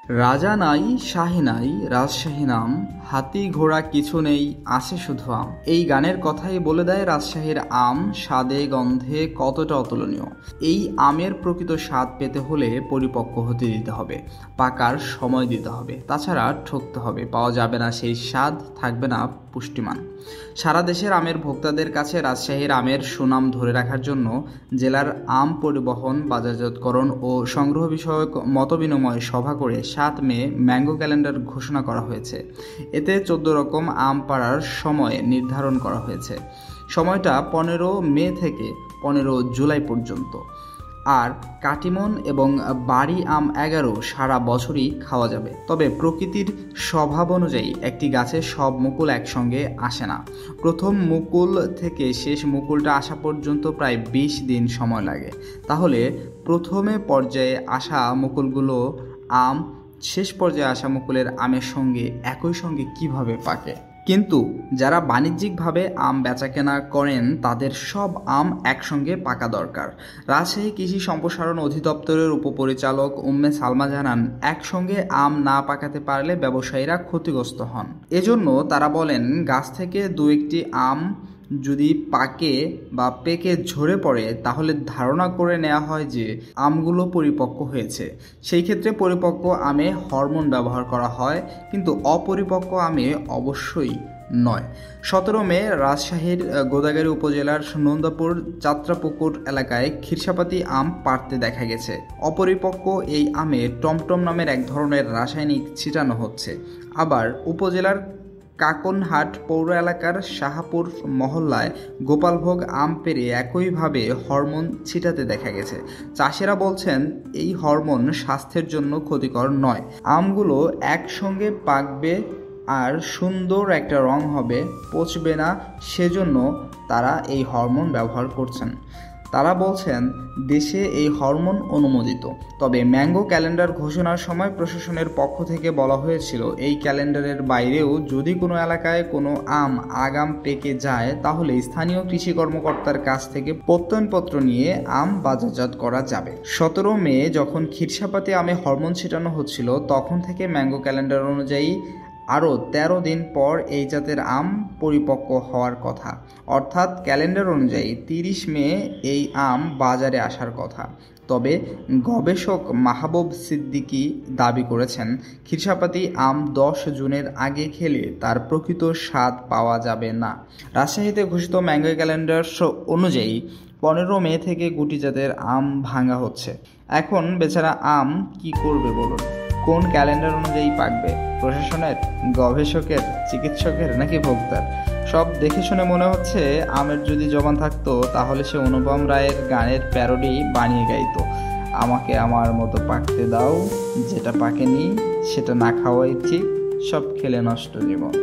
রাজা নাই শাহী নাই রাজশাহী নাম, হাতি ঘোড়া কিছু নেই আছে শুধু আম। এই গানের কথাই বলে দেয় রাজশাহীর আম স্বাদে গন্ধে কতটা অতুলনীয়। এই আমের প্রকৃত স্বাদ পেতে হলে পরিপক্ক হতে দিতে হবে, পাকার সময় দিতে হবে, তাছাড়া ঠকতে হবে, পাওয়া যাবে না সেই স্বাদ, থাকবে না পুষ্টিমান। সারা দেশের আমের ভোক্তাদের কাছে রাজশাহীর আমের সুনাম ধরে রাখার জন্য জেলার আম পরিবহন, বাজারজাতকরণ ও সংগ্রহ বিষয়ক মতবিনিময় সভা করে 7 মে ম্যাঙ্গো ক্যালেন্ডার ঘোষণা করা হয়েছে। এতে 14 রকম আম পাড়ার সময় নির্ধারণ করা হয়েছে। সময়টা 15 মে থেকে 15 জুলাই পর্যন্ত। আর কাটিমন এবং বাড়ি আম 11 সারা বছরই খাওয়া যাবে। তবে প্রকৃতির স্বভাব অনুযায়ী একটি গাছে সব মুকুল একসঙ্গে আসে না। প্রথম মুকুল থেকে শেষ মুকুলটা আসা পর্যন্ত প্রায় 20 দিন সময় লাগে। তাহলে প্রথমে পর্যায়ে আসা মুকুলগুলো আম শেষ পর্যায়ে আসা মুকুলের আমের সঙ্গে একই সঙ্গে কিভাবে পাকে? কিন্তু যারা বাণিজ্যিকভাবে আম বেচাকেনা করেন তাদের সব আম একসঙ্গে পাকা দরকার। রাজশাহী কৃষি সম্প্রসারণ অধিদপ্তরের উপপরিচালক উম্মে সালমা জানান, একসঙ্গে আম না পাকাতে পারলে ব্যবসায়ীরা ক্ষতিগ্রস্ত হন। এজন্য তারা বলেন, গাছ থেকে দু একটি আম যদি পাকে বা পেকে ঝরে পড়ে তাহলে ধারণা করে নেওয়া হয় যে আমগুলো পরিপক্ক হয়েছে। সেই ক্ষেত্রে পরিপক্ক আমে হরমোন ব্যবহার করা হয়, কিন্তু অপরিপক্ক আমে অবশ্যই নয়। 17 মে রাজশাহীর গোদাগাড়ী উপজেলার নন্দাপুর যাত্রাপুকুর এলাকায় ক্ষীরসাপাতি আম পাড়তে দেখা গেছে। অপরিপক্ক এই আমে টমটম নামের এক ধরনের রাসায়নিক ছিটানো হচ্ছে। আবার উপজেলার কাকনহাট পৌর এলাকার শাহপুর মহল্লায় গোপালভোগ আম পেড়ে একইভাবে হরমোন ছিটাতে দেখা গেছে। চাষিরা বলছেন, এই হরমোন স্বাস্থ্যের জন্য ক্ষতিকর নয়। আমগুলো একসঙ্গে পাকবে আর সুন্দর একটা রং হবে, পচবে না, সেজন্য তারা এই হরমোন ব্যবহার করছেন। তারা বলছেন, দেশে এই হরমোন অনুমোদিত। তবে ম্যাঙ্গো ক্যালেন্ডার ঘোষণার সময় প্রশাসনের পক্ষ থেকে বলা হয়েছিল, এই ক্যালেন্ডারের বাইরেও যদি কোনো এলাকায় কোনো আগাম পেকে যায় তাহলে স্থানীয় কৃষি কর্মকর্তার কাছ থেকে প্রত্যয়নপত্র নিয়ে আম বাজারজাত করা যাবে। 17 মে যখন ক্ষীরসাপাতি আমে হরমোন ছিটানো হচ্ছিল তখন থেকে ম্যাঙ্গো ক্যালেন্ডার অনুযায়ী আরও 13 দিন পর এই জাতের আম পরিপক্ক হওয়ার কথা। অর্থাৎ ক্যালেন্ডার অনুযায়ী 30 মে এই আম বাজারে আসার কথা। তবে গবেষক মাহবুব সিদ্দিকী দাবি করেছেন, ক্ষীরসাপাতি আম 10 জুনের আগে খেলে তার প্রকৃত স্বাদ পাওয়া যাবে না। রাজশাহীতে ঘোষিত ম্যাঙ্গো ক্যালেন্ডার অনুযায়ী 15 মে থেকে গুটি জাতের আম ভাঙা হচ্ছে। এখন বেচারা আম কি করবে বলুন? কোন ক্যালেন্ডার অনুযায়ী পাকবে? প্রশাসনের, গবেষকের, চিকিৎসকের নাকি ভোক্তার? সব দেখে শুনে মনে হচ্ছে আমের যদি জবান থাকতো তাহলে সে অনুপম রায়ের গানের প্যারোডি বানিয়ে গাইতো, আমাকে আমার মতো পাকতে দাও, যেটা পাকেনি সেটা না খাওয়াই ঠিক, সব খেলে নষ্ট জীবন।